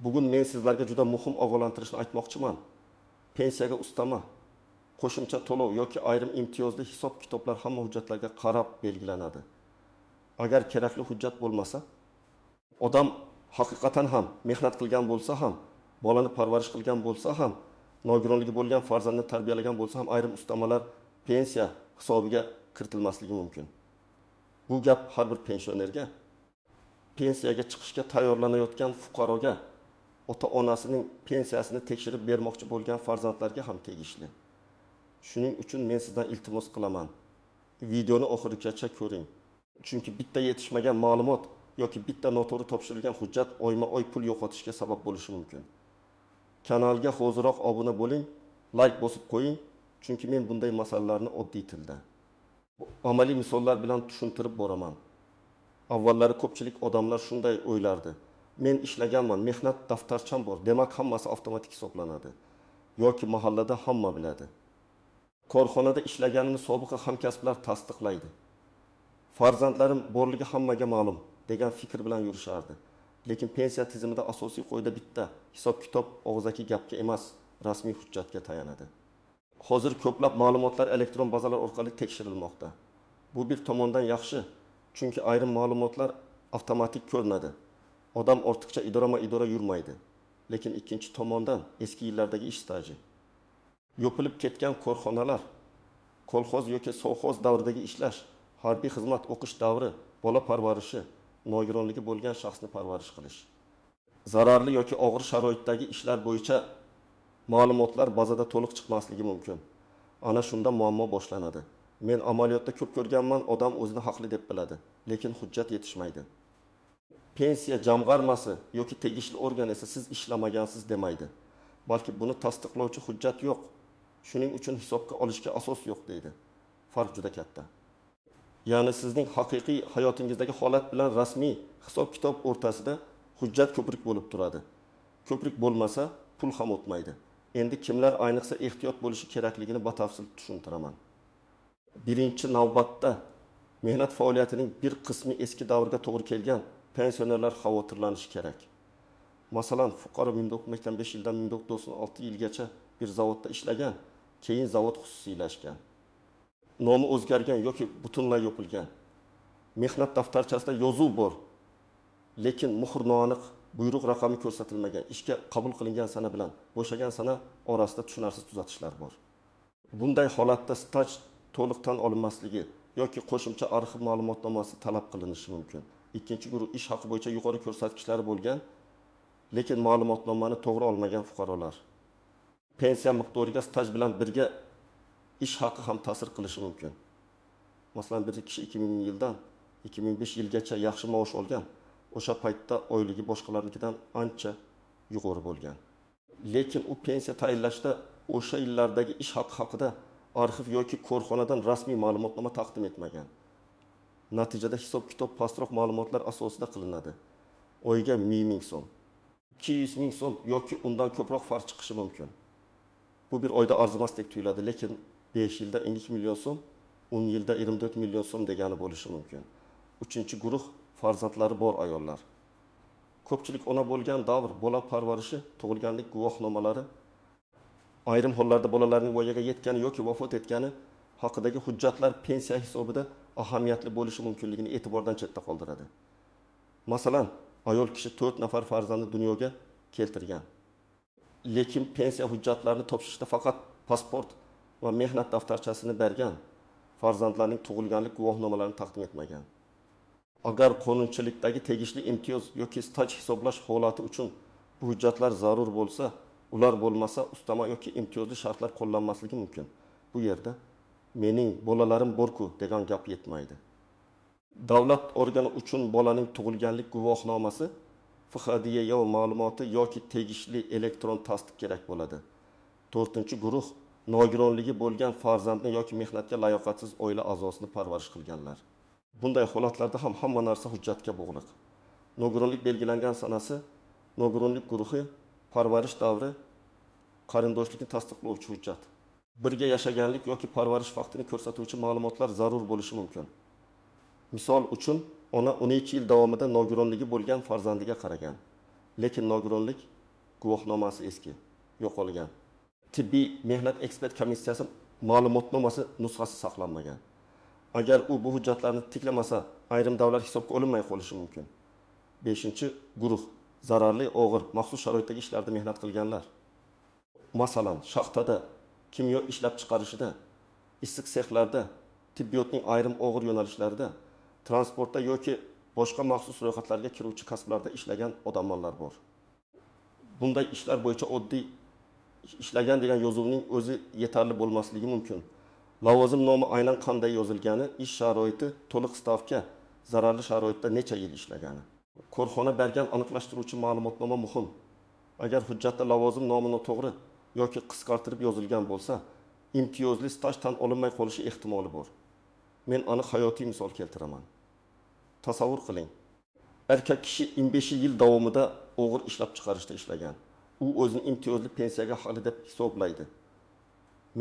Bugun men sizlarga juda muhim ogohlantirishni aytmoqchiman. Pensiyaga ustama, qo'shimcha to'lov yoki ayrim imtiyozli hisob-kitoblar hamma hujjatlarga qarab belgilanadi. Agar kerakli hujjat bo'lmasa, odam haqiqatan ham mehnat qilgan bo'lsa ham, bolani parvarish qilgan bo'lsa ham, nogironligi bo'lgan farzandni tarbiyalagan bo'lsa ham ayrim ustamalar pensiya hisobiga kiritilmasligi mumkin. Bu gap har bir pensionerga, pensiyaga chiqishga tayyorlanayotgan fuqaroga, ota-onasining pensiyasini tekshirib bermoqchi bo'lgan farzandlarga ham tegishli. Shuning uchun men sizdan iltimos qilaman. Videoni oxirigacha ko'ring. Chunki bitta yetishmagan ma'lumot yoki bitta noto'g'ri topshirilgan hujjat oyma-oy pul yo'qotishga sabab bo'lishi mumkin. Kanalga hoziroq obuna bo'ling, like bosib qo'ying, chunki men bunday masalalarni oddiy tilda, amaliy misollar bilan tushuntirib boraman. Avvallari ko'pchilik odamlar shunday o'ylardi. Men ishlaganman, mehnat daftarcham bor, demak hammasi avtomatik hisoblanadi. Yoki mahallada hamma biladi. Korxonada ishlaganimni sobiq hamkasblar tasdiqlaydi. Farzandlarim borligi hammaga ma'lum degan fikr bilan yurishardi. Lekin pensiya tizimida asosiy qoida bitta, hisob-kitob og'zaki gapga emas, rasmiy hujjatga tayanadi. Hozir ko'plab ma'lumotlar elektron bazalar orqali tekshirilmoqda. Bu bir tomondan yaxshi, chunki ayrim ma'lumotlar avtomatik ko'rinadi. Odam ortiqcha idora yurmaydi. Lekin ikkinchi tomondan eski yillardagi ish staji, yopilib ketgan korxonalar, kolxoz yoki sovxoz davridagi ishlash, harbiy xizmat o'qish davri, bola parvarishi, nogironligi bo'lgan shaxsni parvarish qilish, zararli yoki og'ir sharoitdagi ishlar bo'yicha ma'lumotlar bazada to'liq chiqmasligi mumkin. Ana shunda muammo boshlanadi. Men amaliyotda ko'p ko'rganman, odam o'zini haqli deb biladi, lekin hujjat yetishmaydi. Pensiya jamg'armasi yoki tegishli organ esa siz ishlamagansiz demaydi. Balki buni tasdiqlovchi hujjat yo'q. Shuning uchun hisobga olishga asos yo'q deydi. Farq juda katta. Ya'ni sizning haqiqiy hayotingizdagi holat bilan rasmiy hisob-kitob o'rtasida hujjat ko'prik bo'lib turadi. Ko'prik bo'lmasa, pul ham o'tmaydi. Endi kimlar ayniqsa ehtiyot bo'lishi kerakligini batafsil tushuntiraman. Birinchi navbatda mehnat faoliyatining bir qismi eski davrga to'g'ri kelgan pensionerlar xavotirlanishi kerak. Masalan, fuqaro 1995 yildan 1996 yilgacha bir zavodda ishlagan, keyin zavod xususiylashgan. Nomi o'zgargan yoki butunlay yopilgan. Mehnat daftarchasida yozuv bor, lekin muhr noaniq, buyruq raqami ko'rsatilmagan, ishga qabul qilingan sana bilan bo'shagan sana orasida tushunarsiz tuzatishlar bor. Bunday holatda staj to'liqdan olinmasligi yoki qo'shimcha arxiv ma'lumotnomasi talab qilinishi mumkin. Ikkinchi guruh ish haqi bo'yicha yuqori ko'rsatkichlari bo'lgan, lekin ma'lumotnomani to'g'ri olmagan fuqarolar. Pensiya miqdoriga staj bilan birga ish haqi ham ta'sir qilishi mumkin. Masalan, bir kishi 2000 yildan 2005 yilgacha yaxshi maosh olgan, o'sha paytda oyligi boshqalarnikidan ancha yuqori bo'lgan. Lekin u pensiya tayinlashda o'sha yillardagi ish haqi haqida arxiv yoki korxonadan rasmiy ma'lumotnoma taqdim etmagan. Natijada hisob-kitob pastroq ma'lumotlar asosida qilinadi. Oyga 1000 ming so'm, 200 ming so'm yoki undan ko'proq farq chiqishi mumkin. Bu bir oyda arzimasdek tuyuladi, lekin 5 yilda 12 million so'm, 10 yilda 24 million so'm degani bo'lishi mumkin. Uchinchi guruh farzandlari bor ayollar. Ko'pchilik ona bo'lgan davr, bola parvarishi, tug'ilganlik guvohnomalari, ayrim hollarda bolalarning voyaga yetgani yoki vafot etgani haqidagi hujjatlar pensiya hisobida ahamiyatli bo'lishi mumkinligini e'tibordan chetda qoldiradi. Masalan, ayol kishi 4 nafar farzandni dunyoga keltirgan. Lekin pensiya hujjatlarini topshirishda faqat pasport va mehnat daftarchasini bergan, farzandlarning tug'ilganlik guvohnomalarini taqdim etmagan. Agar qonunchilikdagi tegishli imtiyoz yoki staj hisoblash holati uchun bu hujjatlar zarur bo'lsa, ular bo'lmasa ustama yoki imtiyozli shartlar qo'llanmasligi mumkin. Bu yerda mening bolalarim bor-ku degan gap yetmaydi. Davlat organi uchun bolaning tug'ilganlik guvohnomasi, FHDYO ma'lumoti yoki tegishli elektron tasdiq kerak bo'ladi. 4-guruh nogironligi bo'lgan farzandni yoki mehnatga layoqatsiz oila a'zosini parvarish qilganlar. Bunday holatlarda ham hamma narsa hujjatga bog'liq. Nogironlik belgilangan sanasi, nogironlik guruhi, parvarish davri, qarindoshlikni tasdiqlovchi hujjat. Birga yashaganlik yoki parvarish vaqtini ko'rsatuvchi ma'lumotlar zarur bo'lishi mumkin. Misol uchun, ona 12 yil davomida nogironligi bo'lgan farzandiga qaragan, lekin nogironlik guvohnomasi eski, yo'qolgan. Tibbiy mehnat ekspert komissiyasi ma'lumotnomasi nusxasi saqlanmagan. Agar u bu hujjatlarni tiklamasa, ayrim davrlar hisobga olinmay qolishi mumkin. 5-guruh zararli, og'ir, maxsus sharoitdagi ishlarda mehnat qilganlar. Masalan, shaxtada, kimyo ishlab chiqarishida, issiq sexlarda, tibbiyotning ayrim og'ir yo'nalishlarida, transportda yoki boshqa maxsus ro'yxatlarga kiruvchi kasblarda ishlagan odamlar bor. Bunday ishlar bo'yicha oddiy ishlagan degan yozuvning o'zi yetarli bo'lmasligi mumkin. Lavozim nomi aynan qanday yozilgani, ish sharoiti, to'liq stavka, zararli sharoitda necha yil ishlagani. Korxona bergan aniqlashtiruvchi ma'lumotnoma muhim. Agar hujjatda lavozim nomini to'g'ri yoki qisqartirib yozilgan bo'lsa, imtiyozli staj tan olinmay qolishi ehtimoli bor. Men aniq hayotiy misol keltiraman. Tasavvur qiling. Erkak kishi 25 yil davomida og'ir ishlab chiqarishda ishlagan. U o'zini imtiyozli pensiyaga hali deb hisoblaydi.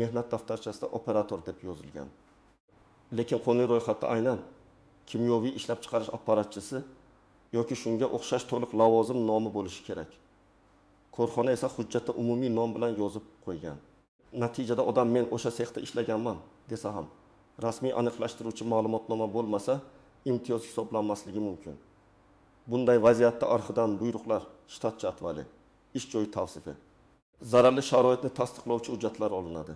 Mehnat daftarchasida operator deb yozilgan. Lekin qonuniy ro'yxatda aynan kimyoviy ishlab chiqarish apparatchisi yoki shunga o'xshash to'liq lavozim nomi bo'lishi kerak. Korxona esa hujjatda umumiy nom bilan yozib qo'ygan. Natijada odam men o'sha sexda ishlaganman desa ham, rasmiy aniqlashtiruvchi ma'lumotnoma bo'lmasa, imtiyoz hisoblanmasligi mumkin. Bunday vaziyatda arxidan buyruqlar, shtat jadvali, ish joyi tavsifi, zararli sharoitni tasdiqlovchi hujjatlar olinadi.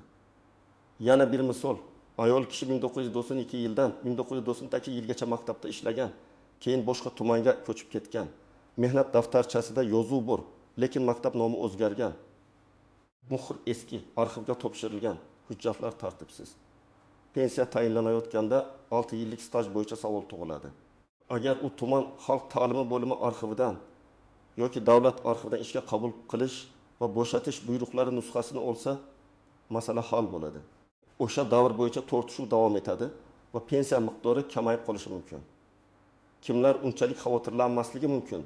Yana bir misol, ayol kishi 1992 yildan 1992 yilgacha maktabda ishlagan, keyin boshqa tumanga ko'chib ketgan. Mehnat daftarchasida yozuv bor, lekin maktab nomi o'zgargan. Muhr eski, arxivga topshirilgan, hujjatlar tartibsiz. Pensiya tayinlanayotganda 6 yillik staj bo'yicha savol tug'iladi. Agar u tuman xalq ta'limi bo'limi arxividan yoki davlat arxividan ishga qabul qilish va bo'shatish buyruqlari nusxasini olsa, masala hal bo'ladi. O'sha davr bo'yicha tortishuv davom etadi va pensiya miqdori kamayib qolishi mumkin. Kimlar unchalik xavotirlanmasligi mumkin?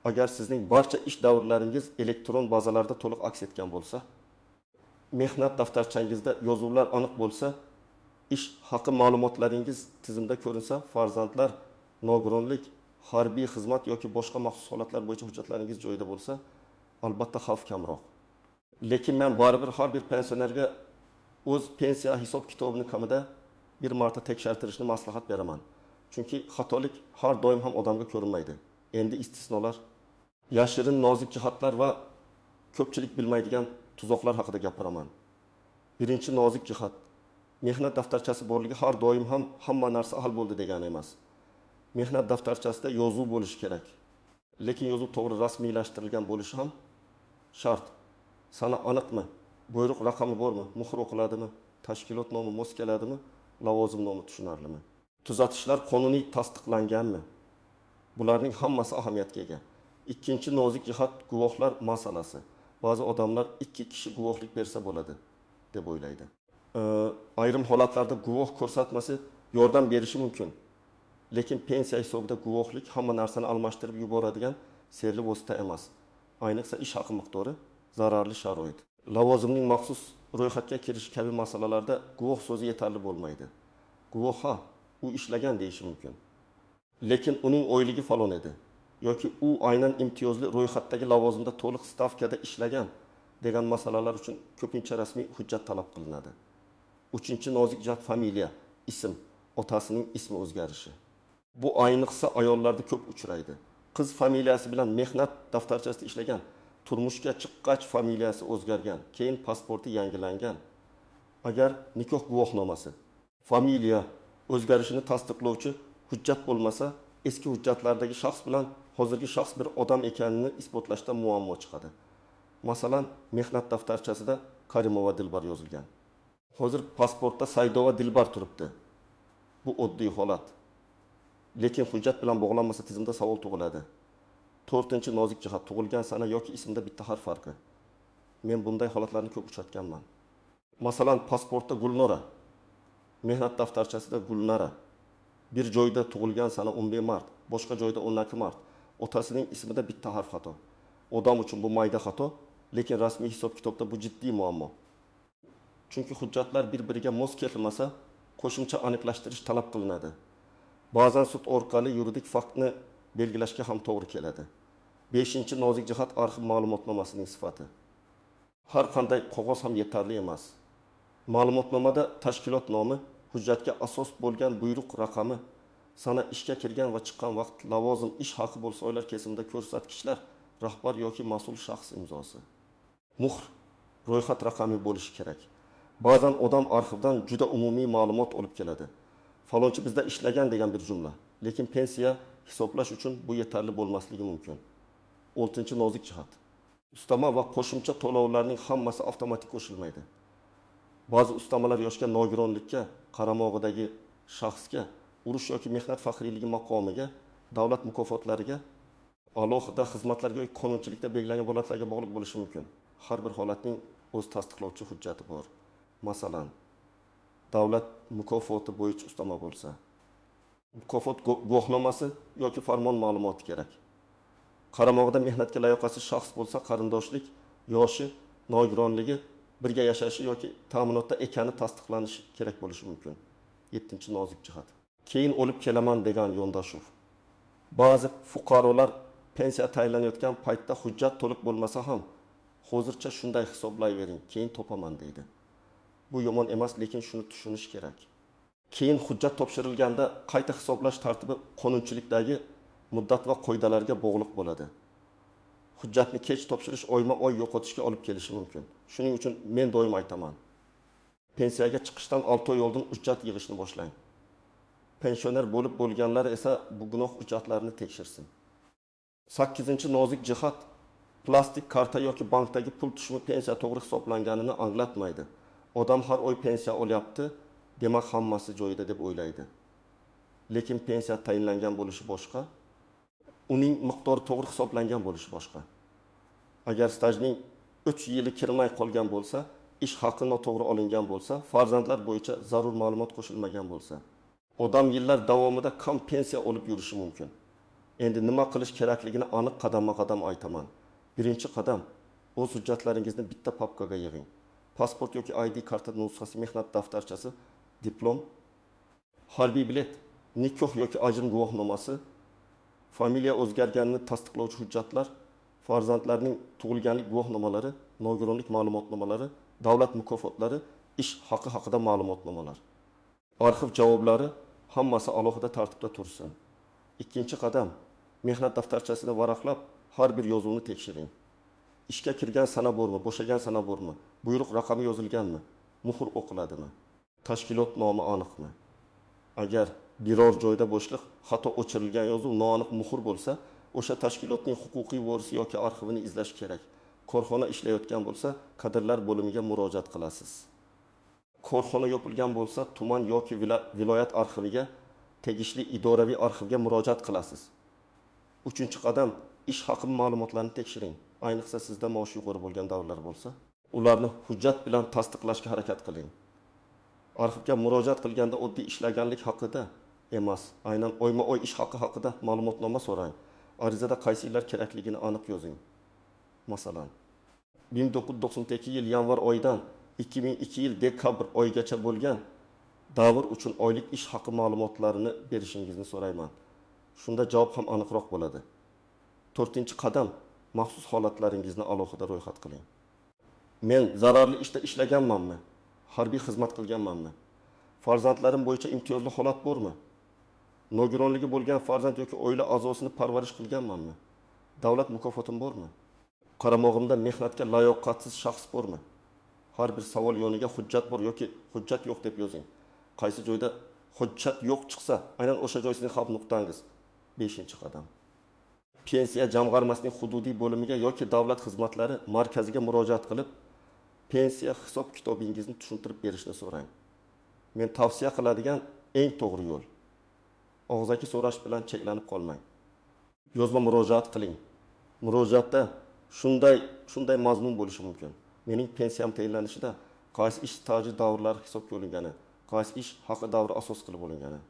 Agar sizning barcha ish davrlaringiz elektron bazalarda to'liq aks etgan bo'lsa, mehnat daftarchangizda yozuvlar aniq bo'lsa, ish haqi ma'lumotlaringiz tizimda ko'rinsa, farzandlar, nogironlik, harbiy xizmat yoki boshqa maxsus holatlar bo'yicha hujjatlaringiz joyida bo'lsa, albatta xavf kamroq. Lekin men baribir har bir pensionerga o'z pensiya hisob kitobini kamida bir marta tekshirtirishni maslahat beraman. Chunki xatolik har doim ham odamga ko'rinmaydi. Endi istisnolar, yashirin nozik jihatlar va ko'pchilik bilmaydigan tuzoqlar haqida gapiraman. Birinchi nozik jihat, mehnat daftarchasi borligi har doim ham hamma narsa hal bo'ldi degani emas. Mehnat daftarchasida yozuv bo'lishi kerak. Lekin yozuv to'g'ri rasmiylashtirilgan bo'lishi ham shart. Sana aniqmi? Buyruq raqami bormi? Muhr o'qiladimi? Tashkilot nomi mos keladimi? Lavozim nomi tushunarlimi? Tuzatishlar qonuniy tasdiqlanganmi? Bularning hammasi ahamiyatga ega. Ikkinchi nozik jihat guvohlar masalasi. Ba'zi odamlar 2 kishi guvohlik bersa bo'ladi deb o'ylaydi. Ayrim holatlarda guvoh ko'rsatmasi yordam berishi mumkin. Lekin pensiya hisobida guvohlik hamma narsani almashtirib yuboradigan sirli vosita emas. Ayniqsa ish haqi miqdori, zararli sharoit, lavozimning maxsus ro'yxatga kirish kabi masalalarda guvoh so'zi yetarli bo'lmaydi. Guvoh u ishlagan deyishi mumkin. Lekin uning o'yligi falon edi yoki u aynan imtiyozli ro'yxatdagi lavozimda to'liq stavkada ishlagan degan masalalar uchun ko'pincha rasmiy hujjat talab qilinadi. 3-nozik jihat familiya, ism, otasining ismi o'zgarishi. Bu ayniqsa ayollarda ko'p uchraydi. Qiz familiyasi bilan mehnat daftarchasida ishlagan, turmushga chiqqach familiyasi o'zgargan, keyin pasporti yangilangan. Agar nikoh guvohnomasi, familiya o'zgarishini tasdiqlovchi hujjat bo'lmasa, eski hujjatlardagi shaxs bilan hozirgi shaxs bir odam ekanini isbotlashda muammo chiqadi. Masalan, mehnat daftarchasida Karimova Dilbar yozilgan. Hozir pasportda Saidova Dilbar turibdi. Bu oddiy holat. Lekin hujjat bilan bog'lanmasa tizimda savol tug'iladi. 4-nozik jihat tug'ilgan sana yoki ismda bitta harf farqi. Men bunday holatlarni ko'p uchratganman. Masalan, pasportda Gulnora, mehnat daftarchasida Gulnara. Bir joyda tug'ilgan sana 11 mart, boshqa joyda 12 mart. Otasining ismida bitta harf xato. Odam uchun bu mayda xato, lekin rasmiy hisob kitobda bu jiddiy muammo. Chunki hujjatlar bir-biriga mos kelmasa, qo'shimcha aniqlashtirish talab qilinadi. Ba'zan sud orqali yuridik faktni belgilashga ham to'g'ri keladi. Beshinchi nozik jihat arxiv ma'lumotnomasining sifati. Har qanday qog'oz ham yetarli emas. Ma'lumotnomada tashkilot nomi, hujjatga asos bo'lgan buyruq raqami, sana ishga kirgan va chiqqan vaqt, lavozim, ish haqi bo'lsa oylar kesimida ko'rsatkichlar, rahbar yoki mas'ul shaxs imzosi. Muhr, ro'yxat raqami bo'lishi kerak. Ba'zan odam arxivdan juda umumiy ma'lumot olib keladi. Falonchi bizda ishlagan degan bir jumla. Lekin pensiya hisoblash uchun bu yetarli bo'lmasligi mumkin. 6-chi nozik jihat. Ustama va qo'shimcha to'lovlarning hammasi avtomatik qo'shilmaydi. Ba'zi ustamalar yoshga nogironlikka, qaramog'idagi shaxsga, urush yoki mehnat faxriyligi maqomiga, davlat mukofotlariga, alohida xizmatlarga yoki qonunchilikda belgilangan holatlarga bog'liq bo'lishi mumkin. Har bir holatning o'z tasdiqlovchi hujjati bor. Masalan, davlat mukofoti bo'yicha ustama bo'lsa, mukofot guvohnomasi yoki farmon ma'lumoti kerak. Qaramog'ida mehnatga layoqasiz shaxs bo'lsa, qarindoshlik, yoshi, nogironligi, birga yashashi yoki ta'minotda ekani tasdiqlanishi kerak bo'lishi mumkin. 7-chi nozik jihat. Keyin o'lib kelaman degan yondashuv. Ba'zi fuqarolar pensiya tayinlanayotgan paytda hujjat to'liq bo'lmasa ham, hozircha shunday hisoblayvering, keyin topaman deydi. Bu yomon emas, lekin shuni tushunish kerak. Keyin hujjat topshirilganda qayta hisoblash tartibi qonunchilikdagi muddat va qoidalarga bog'liq bo'ladi. Hujjatni kech topshirish oyma-oy yo'qotishga olib kelishi mumkin. Shuning uchun men doim aytaman. Pensiyaga chiqishdan 6 oy oldin hujjat yig'ishni boshlang. Pensioner bo'lib bo'lganlar esa bu gunoh hujjatlarini tekshirsin. 8-chi nozik jihat plastik karta yoki bankdagi pul tushumi pensiya to'g'ri hisoblanganini anglatmaydi. Odam har oy pensiya olyapti, demak hammasi joyida deb o'ylaydi. Lekin pensiya tayinlangan bo'lishi boshqa, uning miqdori to'g'ri hisoblangan bo'lishi boshqa. Agar stajning 3 yili kirmay qolgan bo'lsa, ish haqi noto'g'ri olingan bo'lsa, farzandlar bo'yicha zarur ma'lumot qo'shilmagan bo'lsa, odam yillar davomida kam pensiya olib yurishi mumkin. Endi nima qilish kerakligini aniq qadamma-qadam aytaman. Birinchi qadam, o'z hujjatlaringizni bitta papkaga yig'ing. Pasport yoki ID karta nusxasi, mehnat daftarchasi, diplom, harbiy bilet, nikoh yoki ajrim guvohnomasi, familiya o'zgarganini tasdiqlovchi hujjatlar, farzandlarning tug'ilganlik guvohnomalari, nogironlik ma'lumotnomalari, davlat mukofotlari, ish haqi haqida ma'lumotnomalar. Arxiv javoblari hammasi alohida tartibda tursin. Ikkinchi qadam, mehnat daftarchasini varaqlab, har bir yozuvni tekshiring. Ishga kirgan sana bormi, bo'shagan sana bormi, buyruq raqami yozilganmi, muhr o'qiladimi, tashkilot nomi aniqmi? Agar biror joyda bo'shliq, xato o'chirilgan yozuv noaniq muhr bo'lsa, o'sha tashkilotning huquqiy vorisi yoki arxivini izlash kerak. Korxona ishlayotgan bo'lsa, kadrlar bo'limiga murojaat qilasiz. Korxona yopilgan bo'lsa, tuman yoki viloyat arxiviga, tegishli idoraviy arxivga murojaat qilasiz. 3-qadam, ish haqi ma'lumotlarini tekshiring. Ayniqsa sizda maosh yuqori bo'lgan davrlar bo'lsa, ularni hujjat bilan tasdiqlashga harakat qiling. Arxivga murojaat qilganda oddiy ishlaganlik haqida emas, aynan oyma-oy ish haqi haqida ma'lumotnoma so'rang. Arizada qaysi yillar kerakligini aniq yozing. Masalan, 1992 yil yanvar oyidan 2002 yil dekabr oyigacha bo'lgan davr uchun oylik ish haqi ma'lumotlarini berishingizni so'rayman. Shunda javob ham aniqroq bo'ladi. 4-qadam, maxsus holatlaringizni alohida ro'yxat qiling. Men zararli ishda ishlaganmanmi? Harbiy xizmat qilganmanmi? Farzandlarim bo'yicha imtiyozli holat bormi? Nogironligi bo'lgan farzand yoki oila a'zosini parvarish qilganmanmi? Davlat mukofotim bormi? Qaramog'imda mehnatga layoqatsiz shaxs bormi? Har bir savol yoniga hujjat bor yoki hujjat yo'q deb yozing. Qaysi joyda hujjat yo'q chiqsa, aynan o'sha joy sizning xavf nuqtangiz. 5-qadam. Pensiya jamg'armasining hududiy bo'limiga yoki davlat xizmatlari markaziga murojaat qilib, pensiya hisob kitobingizni tushuntirib berishni so'rang. Men tavsiya qiladigan eng to'g'ri yo'l. Og'zaki so'rash bilan cheklanib qolmang. Yozma murojaat qiling. Murojaatda shunday mazmun bo'lishi mumkin. Mening pensiyam tayinlanishida qaysi ish staji davrlari hisobga olingani, qaysi ish haqi davri asos qilib olingani,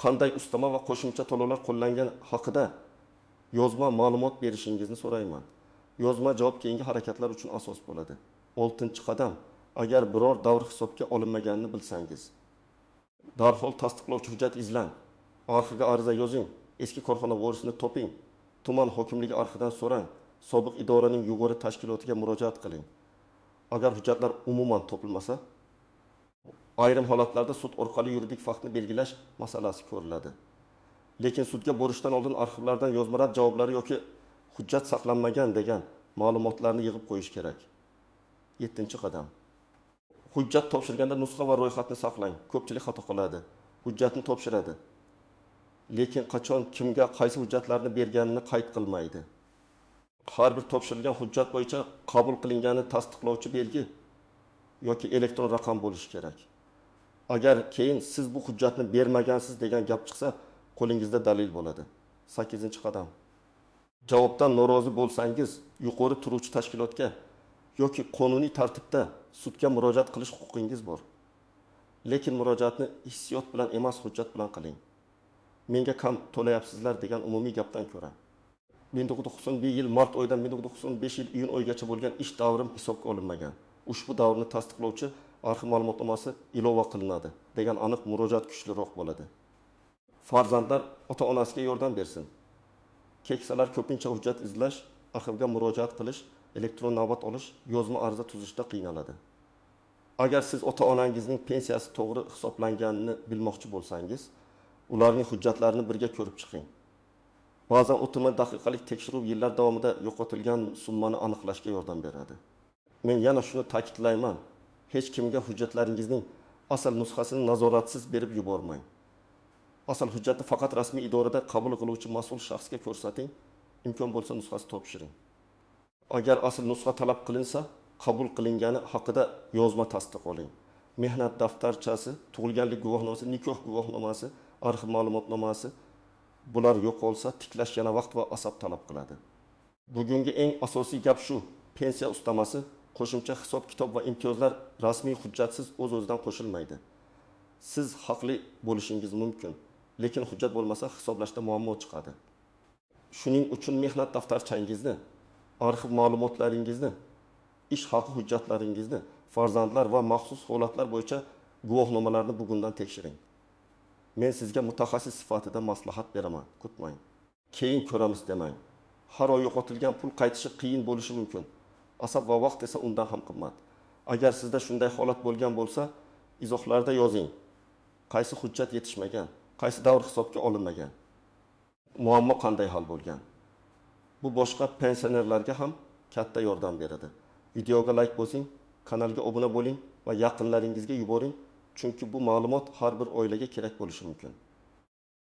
qanday ustama va qo'shimcha to'lovlar qo'llangan haqida yozma ma'lumot berishingizni so'rayman. Yozma javob keyingi harakatlar uchun asos bo'ladi. 6-qadam, agar biror davr hisobga olinmaganini bilsangiz, darhol tasdiqlovchi hujjat izlang. Arxivga ariza yozing, eski korxona vorisini toping, tuman hokimligi arxidan so'rang, sobiq idoraning yuqori tashkilotiga murojaat qiling. Agar hujjatlar umuman topilmasa, ayrim holatlarda sud orqali yuridik faktni belgilash masalasi ko'riladi. Lekin sudga borishdan oldin arxivlardan yozma javoblar yoki hujjat saqlanmagan degan ma'lumotlarni yig'ib qo'yish kerak. 7-qadam. Hujjat topshirganda nusxa va ro'yxatni saqlang. Ko'pchilik xato qiladi. Hujjatni topshiradi. Lekin qachon kimga qaysi hujjatlarni berganini qayd qilmaydi. Har bir topshirilgan hujjat bo'yicha qabul qilinganini tasdiqlovchi belgi yoki elektron raqam bo'lishi kerak. Agar keyin siz bu hujjatni bermagansiz degan gap chiqsa, qo'lingizda dalil bo'ladi. 8-qadam. Javobdan norozi bo'lsangiz, yuqori turuvchi tashkilotga yoki qonuniy tartibda sudga murojaat qilish huquqingiz bor. Lekin murojaatni hissiyot bilan emas, hujjat bilan qiling. Menga kam to'layapsizlar degan umumiy gapdan ko'ra 1991 yil mart oyidan 1995 yil iyun oyigacha bo'lgan ish davrim hisobga olinmagan. Ushbu davrni tasdiqlovchi arxiv ma'lumotnomasi ilova qilinadi degan aniq murojaat kuchliroq bo'ladi. Farzandlar ota-onasiga yordam bersin. Keksalar ko'pincha hujjat izlash, arxivga murojaat qilish, elektron navbat olish, yozma ariza tuzishda qiynaladi. Agar siz ota-onangizning pensiyasi to'g'ri hisoblanganini bilmoqchi bo'lsangiz, ularning hujjatlarini birga ko'rib chiqing. Ba'zan 30 daqiqalik tekshiruv yillar davomida yo'qotilgan summani aniqlashga yordam beradi. Men yana shuni ta'kidlayman. Hech kimga hujjatlaringizning asl nusxasini nazoratsiz berib yubormang. Asl hujjatni faqat rasmiy idorada qabul qiluvchi mas'ul shaxsga ko'rsating, imkon bo'lsa nusxasi topshiring. Agar asl nusxa talab qilinsa, qabul qilingani haqida yozma tasdiq oling. Mehnat daftarchasi, tug'ilganlik guvohnomasi, nikoh guvohnomasi, arxiv ma'lumotnomasi bular yo'qolsa, tiklash yana vaqt va asob talab qiladi. Bugungi eng asosiy gap shu: pensiya ustamasi, qo'shimcha hisob-kitob va imtiyozlar rasmiy hujjatsiz o'z-o'zidan qo'shilmaydi. Siz haqli bo'lishingiz mumkin, lekin hujjat bo'lmasa hisoblashda muammo chiqadi. Shuning uchun mehnat daftarchangizni, arxiv ma'lumotlaringizni, ish haqi hujjatlaringizni, farzandlar va maxsus holatlar bo'yicha guvohnomalarni bugundan tekshiring. Men sizga mutaxassis sifatida maslahat beraman, kutmang. Keyin ko'ramiz demang. Har oy yo'qotilgan pul qaytishi qiyin bo'lishi mumkin. Asob va vaqt esa undan ham qimmat. Agar sizda shunday holat bo'lgan bo'lsa, izohlarda yozing. Qaysi hujjat yetishmagan, qaysi davr hisobga olinmagan, muammo qanday hal bo'lgan. Bu boshqa pensionerlarga ham katta yordam beradi. Videoga like bosing, kanalga obuna bo'ling va yaqinlaringizga yuboring, chunki bu ma'lumot har bir oilaga kerak bo'lishi mumkin.